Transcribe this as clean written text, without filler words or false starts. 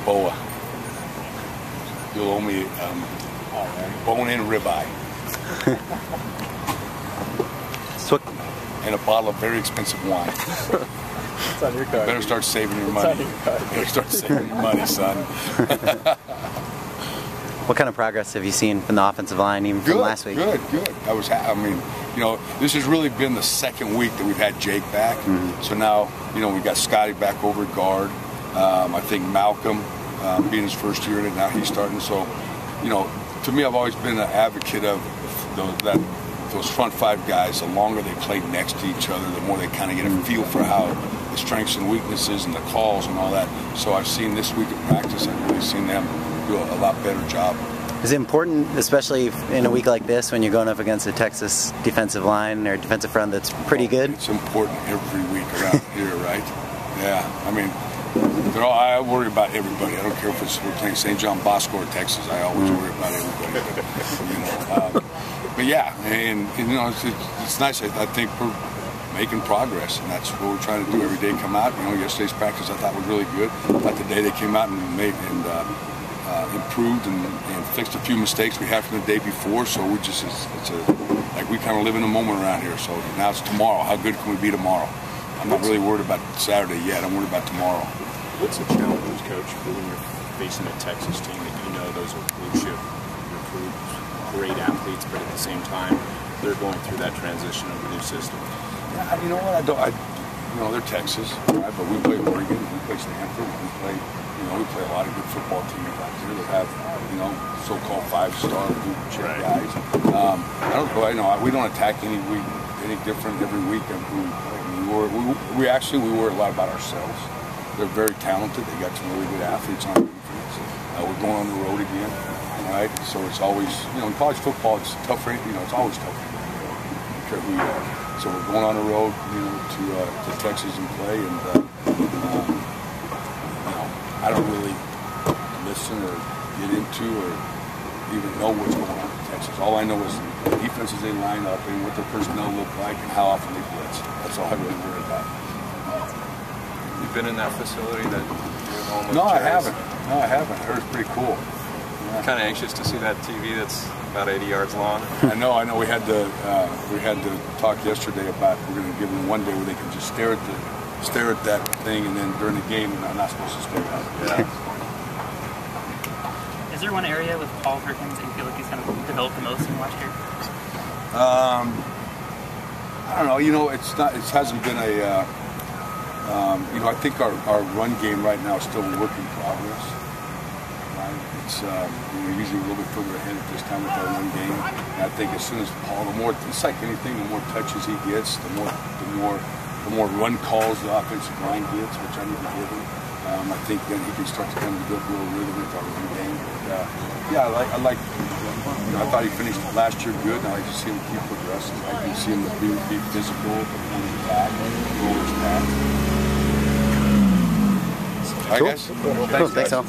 barbacoa. You'll owe me bone-in ribeye. And a bottle of very expensive wine. It's on your card. Better start saving your money. Better start saving your money, son. What kind of progress have you seen from the offensive line, even from last week? Good. I mean, you know, this has really been the second week that we've had Jake back. So now, you know, we got Scotty back over at guard. I think Malcolm being his first year in it, now he's starting. So, you know, to me, I've always been an advocate of those front five guys. The longer they play next to each other, the more they kind of get a feel for how the strengths and weaknesses and the calls and all that. So I've seen this week of practice, I've really seen them do a lot better job. Is it important, especially in a week like this, when you're going up against a Texas defensive line or defensive front that's pretty good? It's important every week around here, right? Yeah, I mean, I worry about everybody. I don't care if we're playing St. John Bosco or Texas. I always worry about everybody. But yeah, and you know, it's nice. I think we're making progress, and that's what we're trying to do every day. Come out. You know, yesterday's practice I thought was really good. I thought the day they came out and improved and fixed a few mistakes we had from the day before. So we just like we kind of live in a moment around here. So now it's tomorrow. How good can we be tomorrow? I'm not really worried about Saturday yet. I'm worried about tomorrow. What's the challenge, Coach, when you're facing a Texas team that you know those are blue chip recruits, great athletes, but at the same time they're going through that transition of a new system? Yeah, you know what? You know, they're Texas, right? But we play Oregon, we play Stanford, we play a lot of good football teams out here that have, you know, so-called five-star blue chip guys. I know we don't attack any different every week of who we play. We worry a lot about ourselves. They're very talented. They got some really good athletes on defense. We're going on the road again, right? So it's always, you know, in college football, it's tough for, you know, it's always tough. I don't care who you are. So we're going on the road, you know, to Texas and play, and you know, I don't really listen or get into or even know what's going on in Texas. All I know is the defenses they line up and what their personnel look like and how often they blitz. That's all I really worry about. You've been in that facility that you're home with? No, I haven't. I heard it's pretty cool. Yeah. Kind of anxious to see that TV that's about 80 yards long. I know. We had to talk yesterday about we're going to give them one day where they can just stare at that thing, and then during the game, and I'm not supposed to stare at it. Yeah. Is there one area with Paul Perkins that you feel like he's kind of developed the most in the last year? I don't know. You know, it hasn't been a. You know, I think our run game right now is still a work in progress. Right? It's we're usually a little bit further ahead at this time with our run game. And I think as soon as Paul, it's like anything, the more touches he gets, the more run calls the offensive line gets, which I need to give him. I think then he can start to come to build a little rhythm with our run game. But, yeah, I like. You know, I thought he finished last year good, and I like to see him keep progressing. I can see him be physical, attack, roll his pass. Cool. All right, guys. Thanks, Al.